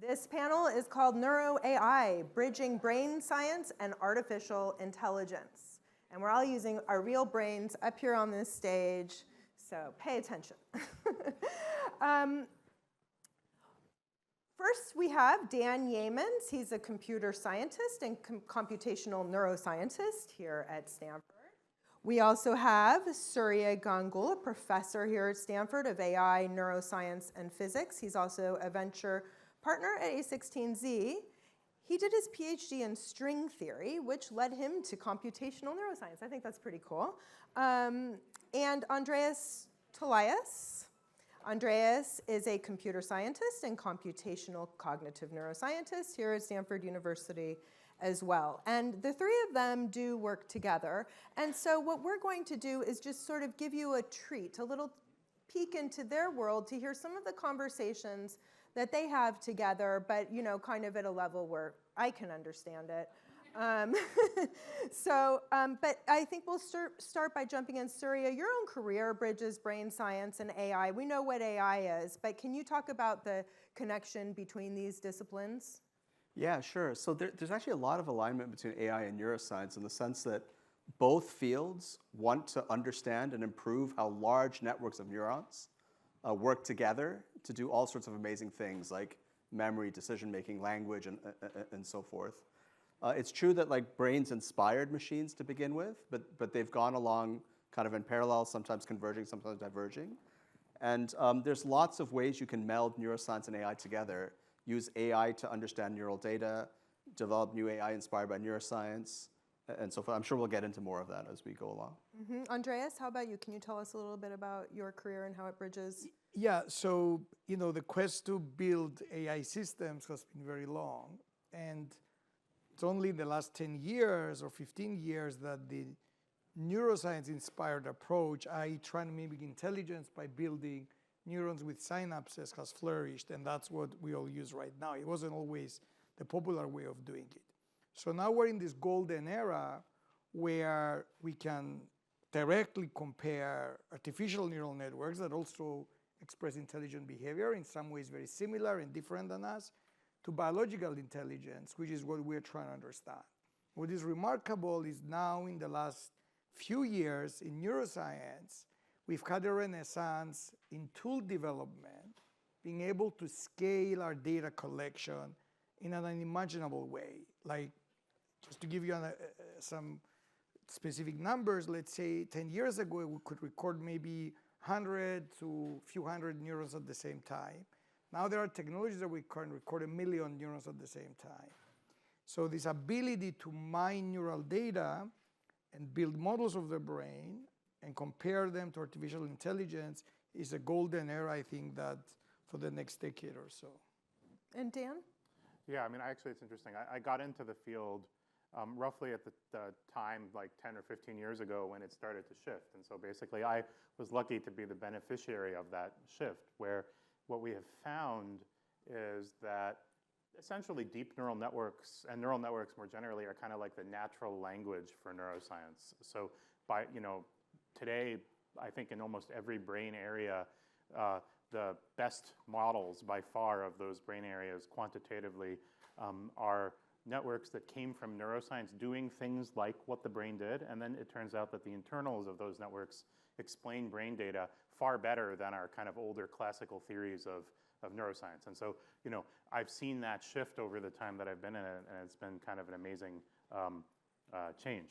This panel is called NeuroAI, Bridging Brain Science and Artificial Intelligence. And we're all using our real brains up here on this stage, so pay attention. First, we have Dan Yamins. He's a computer scientist and computational neuroscientist here at Stanford. We also have Surya Ganguli, a professor here at Stanford of AI, neuroscience, and physics. He's also a venture partner at A16Z. He did his PhD in string theory, which led him to computational neuroscience. I think that's pretty cool. And Andreas Tolias. Andreas is a computer scientist and computational cognitive neuroscientist here at Stanford University as well. And the three of them do work together. And so what we're going to do is just sort of give you a treat, a little peek into their world to hear some of the conversations that they have together, but kind of at a level where I can understand it. But I think we'll start by jumping in. Surya, your own career bridges brain science and AI. We know what AI is, but can you talk about the connection between these disciplines? Yeah, sure. So there's actually a lot of alignment between AI and neuroscience in the sense that both fields want to understand and improve how large networks of neurons work together to do all sorts of amazing things like memory, decision-making, language, and so forth. It's true that brains inspired machines to begin with, but they've gone along kind of in parallel, sometimes converging, sometimes diverging. And there's lots of ways you can meld neuroscience and AI together, use AI to understand neural data, develop new AI inspired by neuroscience, and so forth. I'm sure we'll get into more of that as we go along. Mm-hmm. Andreas, how about you? Can you tell us a little bit about your career and how it bridges? Yeah, so the quest to build AI systems has been very long. And it's only in the last 10 years or 15 years that the neuroscience-inspired approach, i.e. trying to mimic intelligence by building neurons with synapses, has flourished, and that's what we all use right now. It wasn't always the popular way of doing it. So now we're in this golden era where we can directly compare artificial neural networks that also express intelligent behavior, in some ways very similar and different than us, to biological intelligence, which is what we're trying to understand. What is remarkable is now in the last few years in neuroscience, we've had a renaissance in tool development, being able to scale our data collection in an unimaginable way. Like, just to give you some specific numbers, let's say 10 years ago, we could record maybe 100 to a few hundred neurons at the same time. Now there are technologies that we can record 1 million neurons at the same time. So this ability to mine neural data and build models of the brain and compare them to artificial intelligence is a golden era, I think, that for the next decade or so. And Dan? Yeah, I mean, actually, it's interesting. I got into the field roughly at the time, like 10 or 15 years ago, when it started to shift. And so basically, I was lucky to be the beneficiary of that shift, where what we have found is that essentially deep neural networks and neural networks more generally are kind of like the natural language for neuroscience. So today, I think in almost every brain area, the best models by far of those brain areas quantitatively are networks that came from neuroscience doing things like what the brain did, and then it turns out that the internals of those networks explain brain data far better than our kind of older classical theories of neuroscience. And so, I've seen that shift over the time that I've been in it, and it's been kind of an amazing change.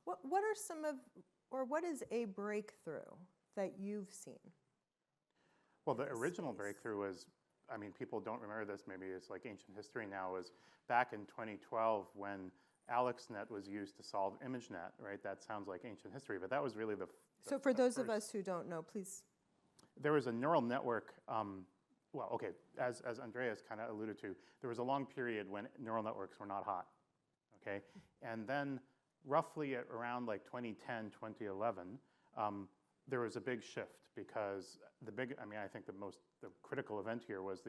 What is a breakthrough that you've seen? Well, the original breakthrough was, I mean, people don't remember this, maybe it's like ancient history now, was back in 2012 when AlexNet was used to solve ImageNet, right? That sounds like ancient history, but that was really the So for those of us who don't know, please. There was a neural network, as Andreas kind of alluded to, there was a long period when neural networks were not hot, okay? And then roughly at around like 2010, 2011, there was a big shift because I think the critical event here was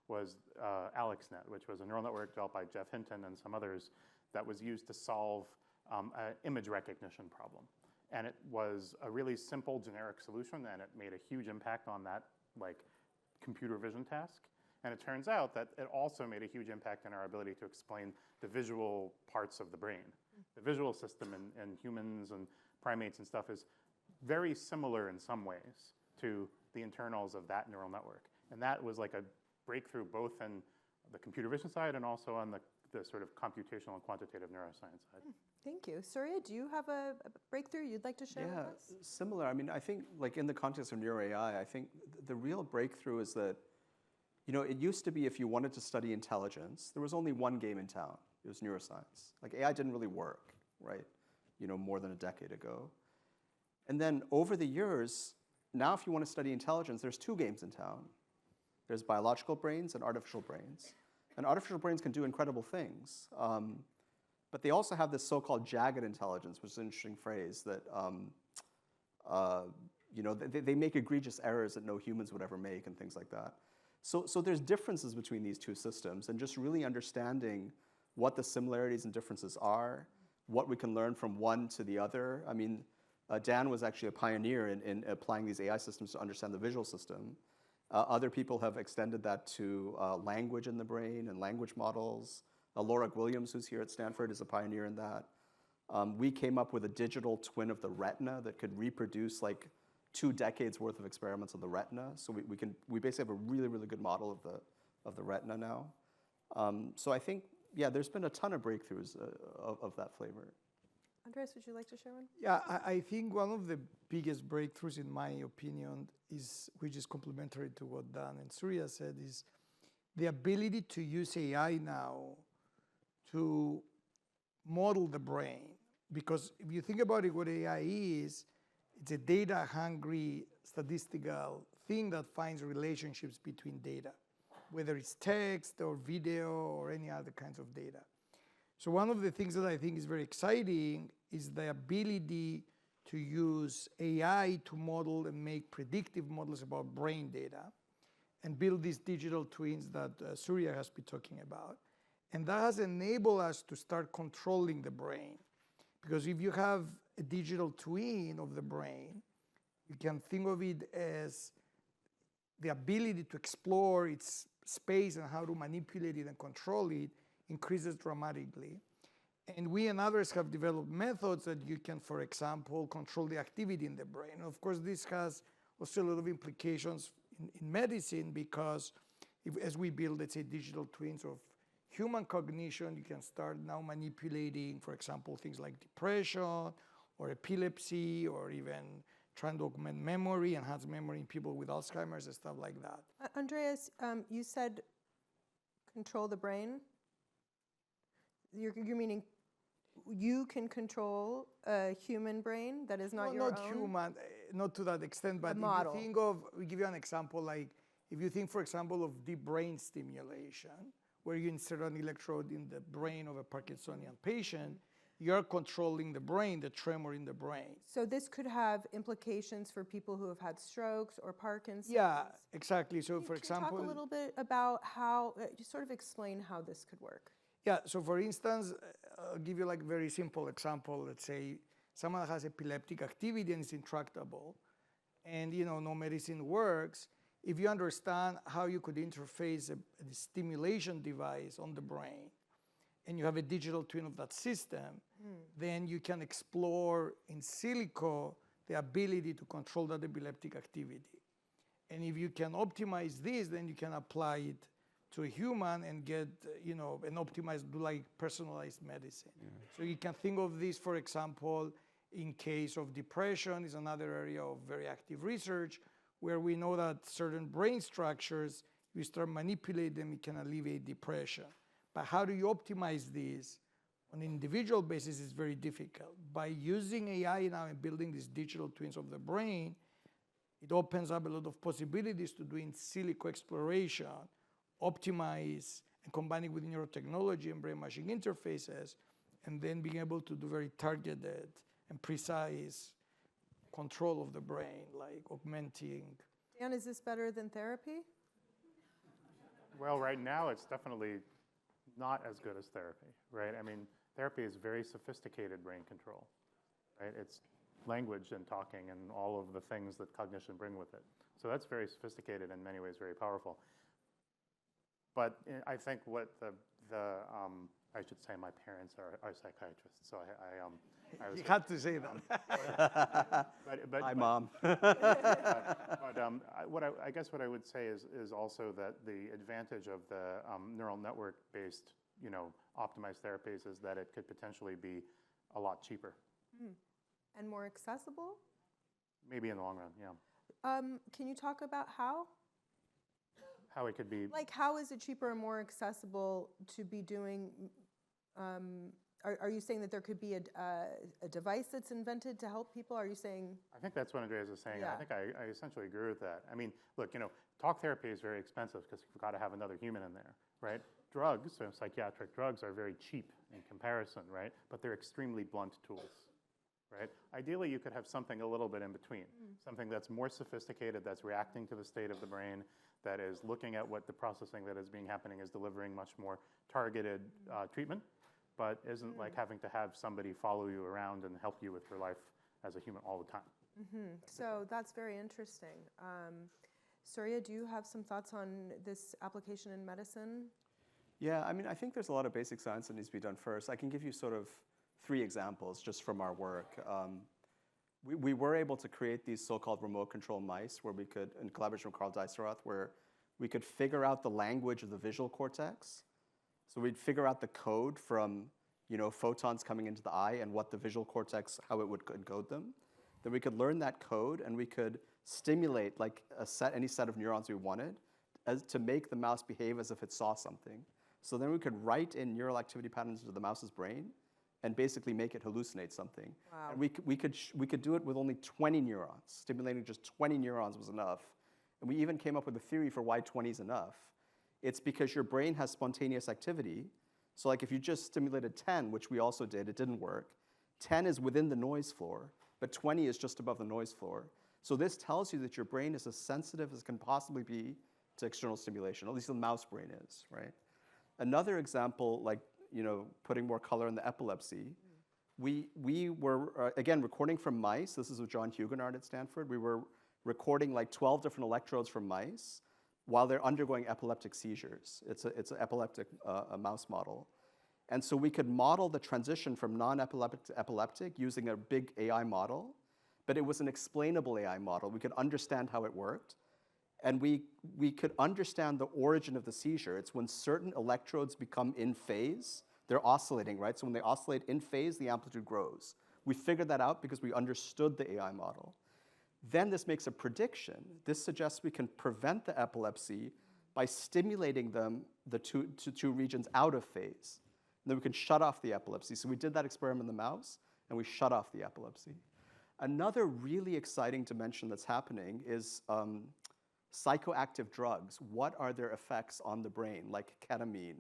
AlexNet, which was a neural network developed by Jeff Hinton and some others that was used to solve an image recognition problem. And it was a really simple generic solution, and it made a huge impact on that computer vision task. And it turns out that it also made a huge impact in our ability to explain the visual parts of the brain. The visual system in humans and primates and stuff is very similar in some ways to the internals of that neural network. And that was like a breakthrough both in the computer vision side and also on the sort of computational and quantitative neuroscience side. Thank you. Surya, do you have a breakthrough you'd like to share with us? Similar. I mean, I think like in the context of NeuroAI, I think the real breakthrough is that, it used to be if you wanted to study intelligence, there was only one game in town. It was neuroscience. Like AI didn't really work, right? More than a decade ago. And then over the years, now if you want to study intelligence, there's two games in town. There's biological brains and artificial brains. And artificial brains can do incredible things. But they also have this so-called jagged intelligence, which is an interesting phrase that, they make egregious errors that no humans would ever make and things like that. So there's differences between these two systems, and just really understanding what the similarities and differences are, what we can learn from one to the other. I mean, Dan was actually a pioneer in applying these AI systems to understand the visual system. Other people have extended that to language in the brain and language models. Laura Williams, who's here at Stanford, is a pioneer in that. We came up with a digital twin of the retina that could reproduce like 2 decades worth of experiments on the retina. So we basically have a really, really good model of the retina now. So I think, there's been a ton of breakthroughs of that flavor. Andreas, would you like to share one? Yeah, I think one of the biggest breakthroughs, in my opinion, which is complementary to what Dan and Surya said, is the ability to use AI now to model the brain. Because if you think about it, what AI is, it's a data-hungry statistical thing that finds relationships between data, whether it's text or video or any other kinds of data. So one of the things that I think is very exciting is the ability to use AI to model and make predictive models about brain data and build these digital twins that Surya has been talking about. And that has enabled us to start controlling the brain. Because if you have a digital twin of the brain, you can think of it as the ability to explore its space and how to manipulate it and control it increases dramatically. And we and others have developed methods that you can, for example, control the activity in the brain. Of course, this has also a lot of implications in medicine because as we build, let's say, digital twins of human cognition, you can start now manipulating, for example, things like depression or epilepsy or even trying to augment memory, enhance memory in people with Alzheimer's and stuff like that. Andreas, you said control the brain. You're meaning you can control a human brain that is not your not own? Human, not to that extent, but A model. if you think of, we give you an example, like if you think, for example, of deep brain stimulation, where you insert an electrode in the brain of a Parkinsonian patient, you're controlling the brain, the tremor in the brain. So this could have implications for people who have had strokes or Parkinson's. Yeah, exactly. So for Can example, you talk a little bit about how, just sort of explain how this could work? yeah, so for instance, I'll give you like a very simple example. Let's say someone has epileptic activity and is intractable, and no medicine works. If you understand how you could interface a stimulation device on the brain, and you have a digital twin of that system, then you can explore in silico the ability to control that epileptic activity. And if you can optimize this, then you can apply it to a human and get, an optimized, like personalized medicine. Yeah. So you can think of this, for example, in case of depression is another area of very active research where we know that certain brain structures, if you start manipulating them, it can alleviate depression. But how do you optimize these on an individual basis is very difficult. By using AI now and building these digital twins of the brain, it opens up a lot of possibilities to do in silico exploration, optimize and combine it with neurotechnology and brain-machine interfaces, and then being able to do very targeted and precise control of the brain, like augmenting. Dan, is this better than therapy? Well, right now it's definitely not as good as therapy, right? I mean, therapy is very sophisticated brain control, right? It's language and talking and all of the things that cognition bring with it. So that's very sophisticated, in many ways very powerful. But I think what I should say my parents are psychiatrists, so I was. You had to say that. Hi, Mom. I guess what I would say is also that the advantage of the neural network-based, optimized therapies is that it could potentially be a lot cheaper. And more accessible? Maybe in the long run, yeah. Can you talk about how? How it could be. Like, how is it cheaper and more accessible to be doing? Are you saying that there could be a device that's invented to help people? Are you saying? I think that's what Andreas is saying. Yeah. I think I essentially agree with that. I mean, look, talk therapy is very expensive because you've got to have another human in there, right? Drugs, so psychiatric drugs, are very cheap in comparison, right? But they're extremely blunt tools, right? Ideally, you could have something a little bit in between, something that's more sophisticated, that's reacting to the state of the brain, that is looking at what the processing that is being happening is delivering much more targeted treatment, but isn't like having to have somebody follow you around and help you with your life as a human all the time. So that's very interesting. Surya, do you have some thoughts on this application in medicine? Yeah, I mean, I think there's a lot of basic science that needs to be done first. I can give you sort of 3 examples just from our work. We were able to create these so-called remote control mice where we could, in collaboration with Carl Dijsselrath, where we could figure out the language of the visual cortex. So we'd figure out the code from, photons coming into the eye and what the visual cortex, how it would encode them. Then we could learn that code and we could stimulate like any set of neurons we wanted to make the mouse behave as if it saw something. So then we could write in neural activity patterns into the mouse's brain and basically make it hallucinate something. Wow. And we could do it with only 20 neurons. Stimulating just 20 neurons was enough. And we even came up with a theory for why 20 is enough. It's because your brain has spontaneous activity. So like if you just stimulated 10, which we also did, it didn't work. 10 is within the noise floor, but 20 is just above the noise floor. So this tells you that your brain is as sensitive as can possibly be to external stimulation, at least the mouse brain is, right? Another example, like putting more color in the epilepsy, we were, again, recording from mice. This is with John Huguenard at Stanford. We were recording like 12 different electrodes from mice while they're undergoing epileptic seizures. It's an epileptic a mouse model. And so we could model the transition from non-epileptic to epileptic using a big AI model, but it was an explainable AI model. We could understand how it worked. And we could understand the origin of the seizure. It's when certain electrodes become in phase, they're oscillating, right? So when they oscillate in phase, the amplitude grows. We figured that out because we understood the AI model. Then this makes a prediction. This suggests we can prevent the epilepsy by stimulating the two regions out of phase. And then we can shut off the epilepsy. So we did that experiment in the mouse, and we shut off the epilepsy. Another really exciting dimension that's happening is psychoactive drugs. What are their effects on the brain, like ketamine,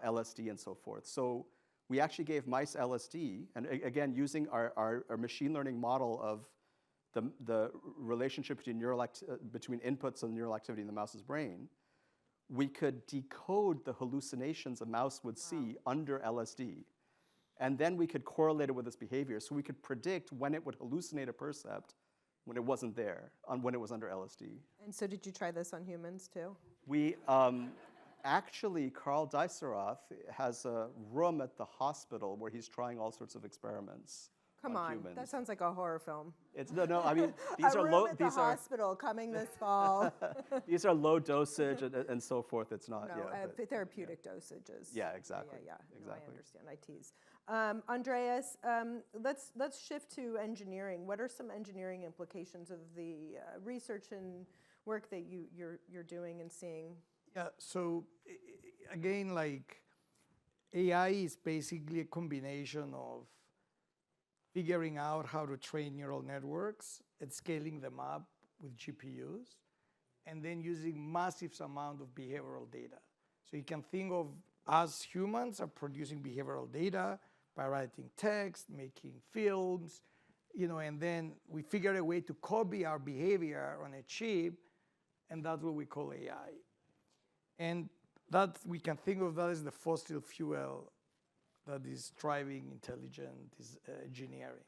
LSD, and so forth? So we actually gave mice LSD, and again, using our machine learning model of the relationship between inputs and neural activity in the mouse's brain, we could decode the hallucinations a mouse would see under LSD. And then we could correlate it with its behavior. So we could predict when it would hallucinate a percept when it wasn't there, when it was under LSD. And so did you try this on humans too? We actually, Carl Dijsselrath has a room at the hospital where he's trying all sorts of experiments. Come on, humans. that sounds like a horror film. It's no. I mean, these are low. At the hospital coming this fall. These are low dosage and so forth. It's not. No, yeah, therapeutic dosages. Yeah, exactly. Yeah. Exactly. No, I understand. I tease. Andreas, let's shift to engineering. What are some engineering implications of the research and work that you're doing and seeing? Yeah. So again, like AI is basically a combination of figuring out how to train neural networks and scaling them up with GPUs, and then using massive amount of behavioral data. So you can think of us humans are producing behavioral data by writing text, making films, and then we figure a way to copy our behavior on a chip, and that's what we call AI. And that we can think of that as the fossil fuel that is driving intelligent engineering.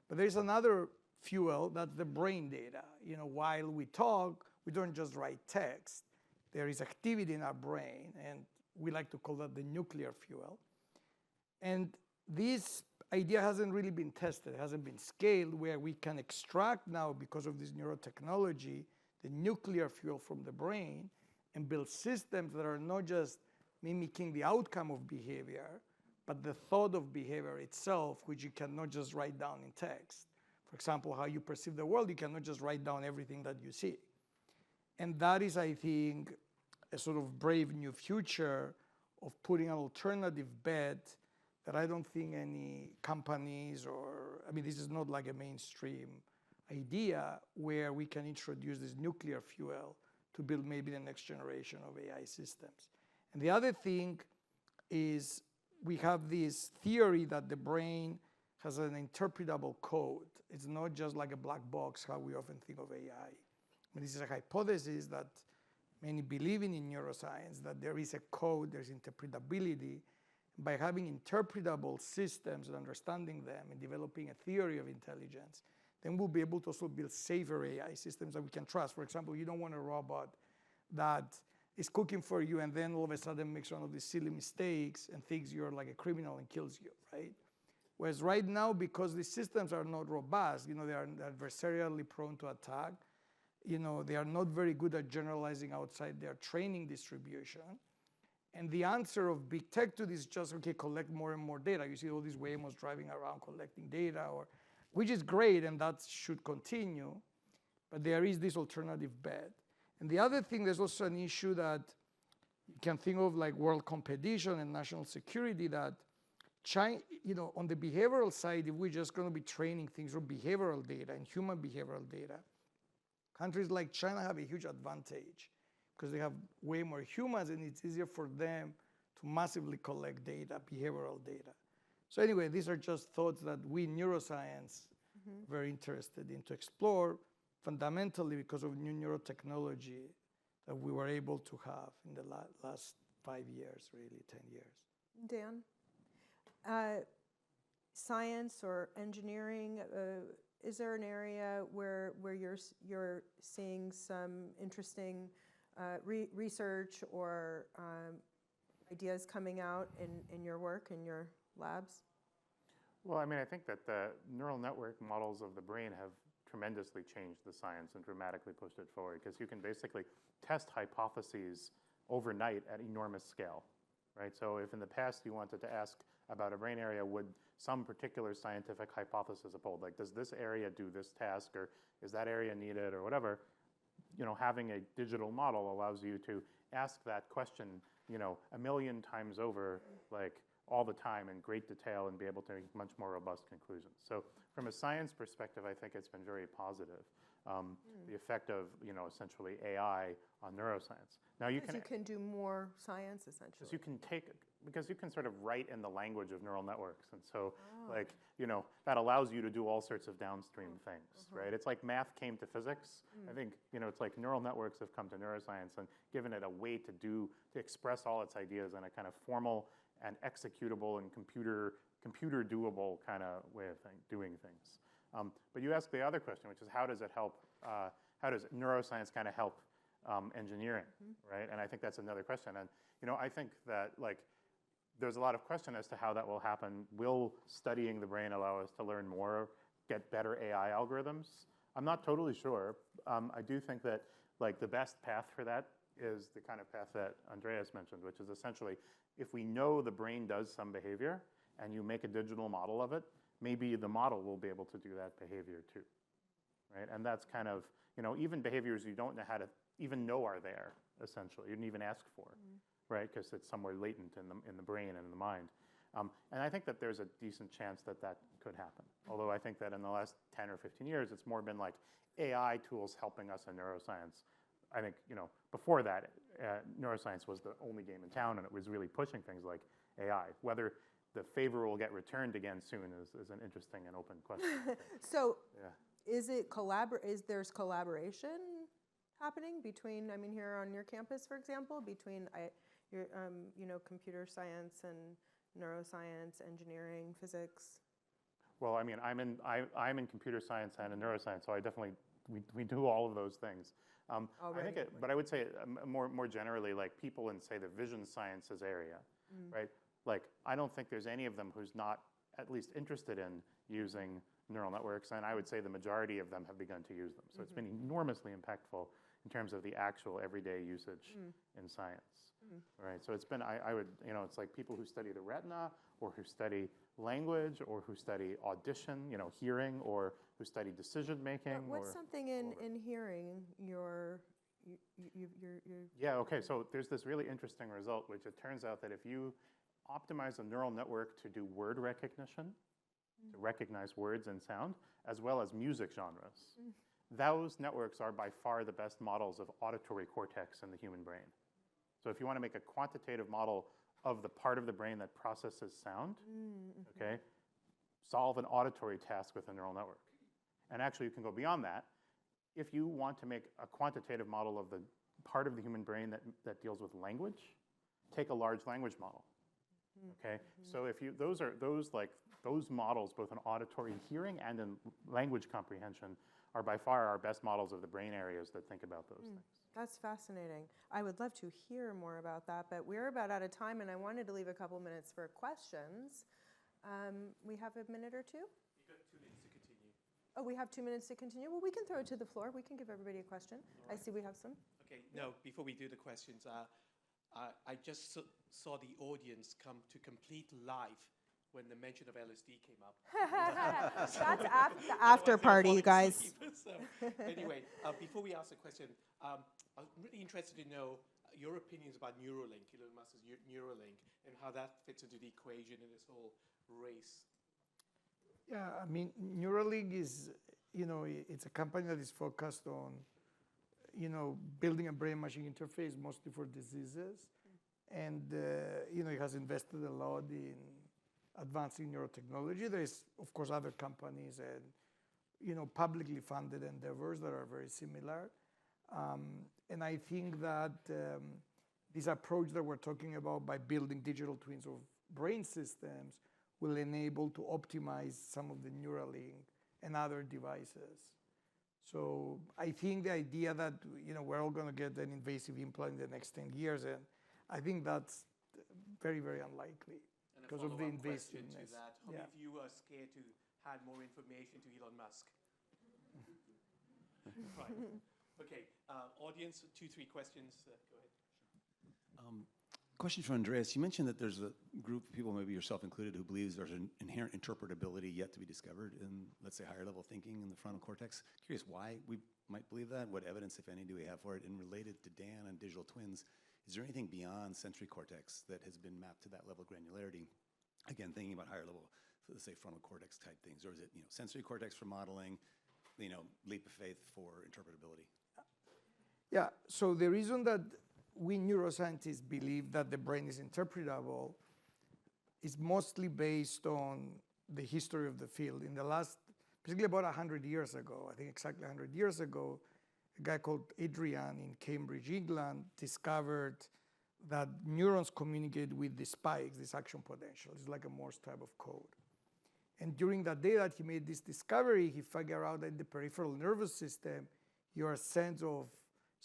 But there's another fuel, that's the brain data. While we talk, we don't just write text. there is activity in our brain, and we like to call that the nuclear fuel. And this idea hasn't really been tested, it hasn't been scaled, where we can extract now, because of this neurotechnology, the nuclear fuel from the brain and build systems that are not just mimicking the outcome of behavior, but the thought of behavior itself, which you cannot just write down in text. For example, how you perceive the world, you cannot just write down everything that you see. And that is, I think, a sort of brave new future of putting an alternative bet that I don't think any companies this is not like a mainstream idea where we can introduce this nuclear fuel to build maybe the next generation of AI systems. And the other thing is we have this theory that the brain has an interpretable code. It's not just like a black box, how we often think of AI. This is a hypothesis that many believe in neuroscience, that there is a code, there's interpretability. By having interpretable systems and understanding them and developing a theory of intelligence, then we'll be able to also build safer AI systems that we can trust. For example, you don't want a robot that is cooking for you and then all of a sudden makes one of these silly mistakes and thinks you're like a criminal and kills you, right? Whereas right now, because these systems are not robust, they are adversarially prone to attack, they are not very good at generalizing outside their training distribution. And the answer of big tech to this is just, okay, collect more and more data. You see all these Waymos driving around collecting data, which is great, and that should continue. But there is this alternative bet. And the other thing, there's also an issue that you can think of like world competition and national security, that China, on the behavioral side, if we're just going to be training things from behavioral data and human behavioral data, countries like China have a huge advantage because they have way more humans and it's easier for them to massively collect data, behavioral data. So anyway, these are just thoughts that we in neuroscience are very interested in to explore, fundamentally because of new neurotechnology that we were able to have in the last 5 years, really 10 years. Dan, science or engineering, is there an area where you're seeing some interesting research or ideas coming out in your work, in your labs? Well, I think that the neural network models of the brain have tremendously changed the science and dramatically pushed it forward, because you can basically test hypotheses overnight at enormous scale, right? So if in the past you wanted to ask about a brain area, would some particular scientific hypothesis uphold? Like, does this area do this task, or is that area needed, or whatever? Having a digital model allows you to ask that question, a million times over, like all the time in great detail, and be able to make much more robust conclusions. So from a science perspective, I think it's been very positive. The effect of, essentially AI on neuroscience. Now you can do more science, essentially. Because you can sort of write in the language of neural networks. And so that allows you to do all sorts of downstream things, right? It's like math came to physics. I think, it's like neural networks have come to neuroscience and given it a way to express all its ideas in a kind of formal and executable and computer doable kind of way of doing things. But you asked the other question, which is how does it help? How does neuroscience kind of help engineering, right? And I think that's another question. And I think that there's a lot of question as to how that will happen. Will studying the brain allow us to learn more, get better AI algorithms? I'm not totally sure. I do think that the best path for that is the kind of path that Andreas mentioned, which is essentially if we know the brain does some behavior and you make a digital model of it, maybe the model will be able to do that behavior too, right? And that's kind of, even behaviors you don't know how to even know are there, essentially. You didn't even ask for, right? Because it's somewhere latent in the brain and in the mind. And I think that there's a decent chance that could happen. Although I think that in the last 10 or 15 years, it's more been like AI tools helping us in neuroscience. I think, before that, neuroscience was the only game in town, and it was really pushing things like AI. Whether the favor will get returned again soon is an interesting and open question. So yeah. is there's collaboration happening between, here on your campus, for example, between your, computer science and neuroscience, engineering, physics? Well, I'm in computer science and in neuroscience, so I definitely, we do all of those things. I think, but I would say more generally, like people in, say, the vision sciences area, right? Like, I don't think there's any of them who's not at least interested in using neural networks, and I would say the majority of them have begun to use them. So it's been enormously impactful in terms of the actual everyday usage in science, right? So it's been, I would, it's like people who study the retina, or who study language, or who study audition, hearing, or who study decision making. What's something in hearing Yeah, okay, so there's this really interesting result, which it turns out that if you optimize a neural network to do word recognition, to recognize words and sound, as well as music genres, those networks are by far the best models of auditory cortex in the human brain. So if you want to make a quantitative model of the part of the brain that processes sound, okay, solve an auditory task with a neural network. And actually, you can go beyond that. If you want to make a quantitative model of the part of the human brain that deals with language, take a large language model. Okay, so if you those models, both in auditory hearing and in language comprehension, are by far our best models of the brain areas that think about those things. That's fascinating. I would love to hear more about that, but we're about out of time, and I wanted to leave a couple minutes for questions. We have a minute or two? You've got 2 minutes to continue. Oh, we have 2 minutes to continue? Well, we can throw it to the floor. We can give everybody a question. Right. I see we have some. Okay, no, before we do the questions, I just saw the audience come to complete life when the mention of LSD came up. That's the after party, you guys. So, anyway, before we ask the question, I'm really interested to know your opinions about Neuralink, Elon Musk's Neuralink, and how that fits into the equation in this whole race. Yeah, I mean, Neuralink is, it's a company that is focused on, building a brain-machine interface, mostly for diseases. And, it has invested a lot in advancing neurotechnology. There is, of course, other companies and, publicly funded endeavors that are very similar. And I think that this approach that we're talking about by building digital twins of brain systems will enable to optimize some of the Neuralink and other devices. So I think the idea that we're all going to get an invasive implant in the next 10 years, and I think that's very, very unlikely because of the invasiveness. To that. How many of you are scared to hand more information to Elon Musk? Right. Okay. Audience, 2-3 questions. Go ahead. Question for Andreas. You mentioned that there's a group of people, maybe yourself included, who believes there's an inherent interpretability yet to be discovered in, let's say, higher level thinking in the frontal cortex. Curious why we might believe that. What evidence, if any, do we have for it? And related to Dan and digital twins, is there anything beyond sensory cortex that has been mapped to that level of granularity? Again, thinking about higher level, let's say, frontal cortex type things, or is it sensory cortex for modeling, leap of faith for interpretability? Yeah. So the reason that we neuroscientists believe that the brain is interpretable is mostly based on the history of the field. In the last, basically about 100 years ago, I think exactly 100 years ago, a guy called Adrian in Cambridge, England, discovered that neurons communicate with the spikes, this action potential. It's like a Morse type of code. And during that day that he made this discovery, he figured out that in the peripheral nervous system, your sense of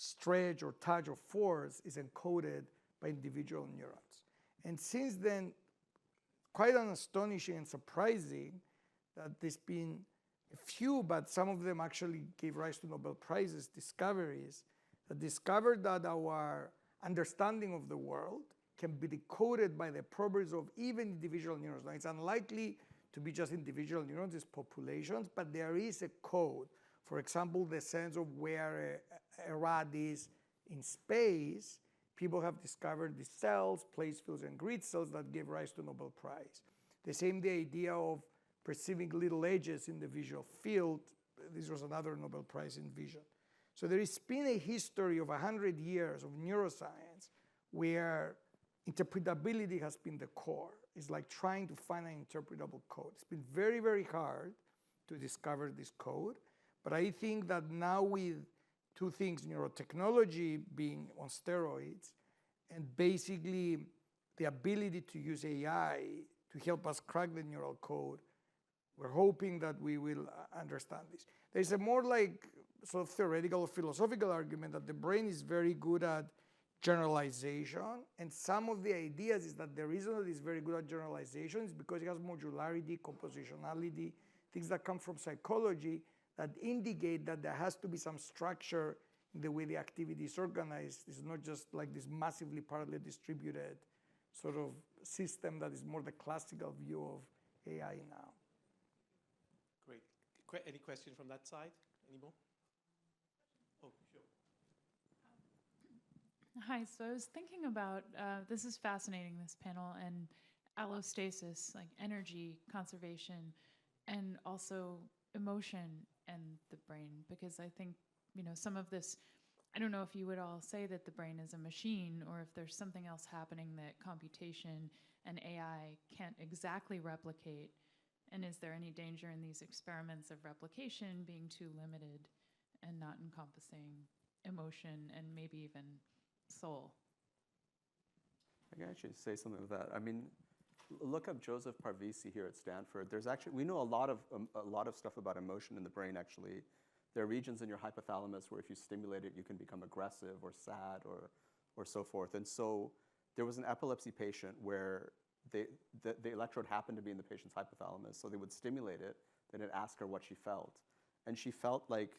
stretch or touch or force is encoded by individual neurons. And since then, quite astonishing and surprising that there's been a few, but some of them actually gave rise to Nobel Prizes, discoveries that discovered that our understanding of the world can be decoded by the properties of even individual neurons. Now, it's unlikely to be just individual neurons, it's populations, but there is a code. For example, the sense of where a rod is in space, people have discovered the cells, place fields, and grid cells that gave rise to Nobel Prize. The same the idea of perceiving little edges in the visual field. This was another Nobel Prize in vision. So there has been a history of 100 years of neuroscience where interpretability has been the core. It's like trying to find an interpretable code. It's been very, very hard to discover this code. But I think that now with two things, neurotechnology being on steroids, and basically the ability to use AI to help us crack the neural code, we're hoping that we will understand this. There's a more like sort of theoretical or philosophical argument that the brain is very good at generalization, and some of the ideas is that the reason that it's very good at generalization is because it has modularity, compositionality, things that come from psychology that indicate that there has to be some structure in the way the activity is organized. It's not just like this massively parallel distributed sort of system that is more the classical view of AI now. Great. Any question from that side? Any more? Oh, sure. Hi, so I was thinking about, this is fascinating, this panel, and allostasis, like energy conservation, and also emotion and the brain, because I think, some of this, I don't know if you would all say that the brain is a machine, or if there's something else happening that computation and AI can't exactly replicate, and is there any danger in these experiments of replication being too limited and not encompassing emotion and maybe even soul? I can actually say something with that. I mean, look up Joseph Parvisi here at Stanford. There's actually, we know a lot of stuff about emotion in the brain, actually. There are regions in your hypothalamus where if you stimulate it, you can become aggressive or sad or so forth. And so there was an epilepsy patient where the electrode happened to be in the patient's hypothalamus, so they would stimulate it, then it'd ask her what she felt. And she felt like,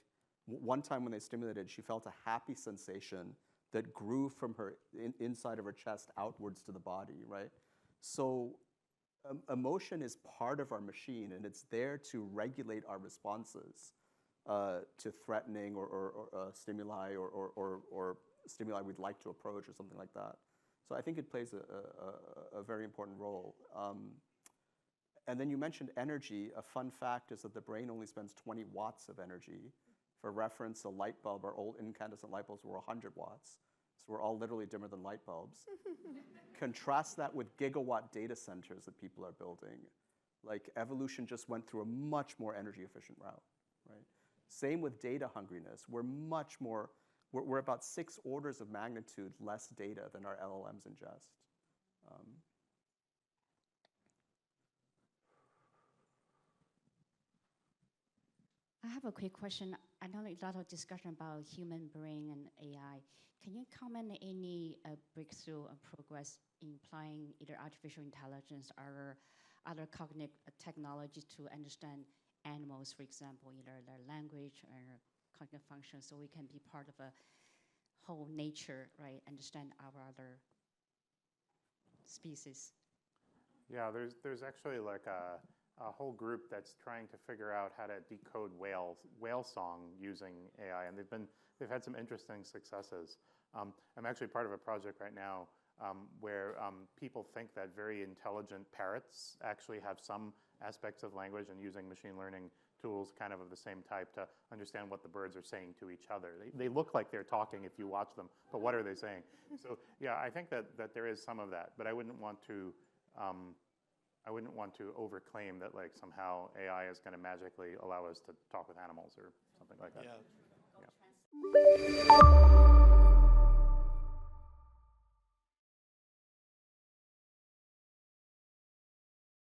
one time when they stimulated, she felt a happy sensation that grew from her inside of her chest outwards to the body, right? So emotion is part of our machine, and it's there to regulate our responses to threatening or stimuli or stimuli we'd like to approach or something like that. So I think it plays a very important role. And then you mentioned energy. A fun fact is that the brain only spends 20 watts of energy. For reference, a light bulb, our old incandescent light bulbs were 100 watts. So we're all literally dimmer than light bulbs. Contrast that with gigawatt data centers that people are building. Like, evolution just went through a much more energy efficient route, right? Same with data hungriness. We're about 6 orders of magnitude less data than our LLMs ingest. I have a quick question. I know a lot of discussion about human brain and AI. Can you comment on any breakthrough or progress in applying either artificial intelligence or other cognitive technologies to understand animals, for example, either their language or cognitive function, so we can be part of a whole nature, right? Understand our other species. Yeah, there's actually like a whole group that's trying to figure out how to decode whale song using AI, and they've had some interesting successes. I'm actually part of a project right now where people think that very intelligent parrots actually have some aspects of language, and using machine learning tools kind of the same type to understand what the birds are saying to each other. They look like they're talking if you watch them, but what are they saying? So yeah, I think that there is some of that, but I wouldn't want to overclaim that like somehow AI is going to magically allow us to talk with animals or something like that. Yeah. Yeah.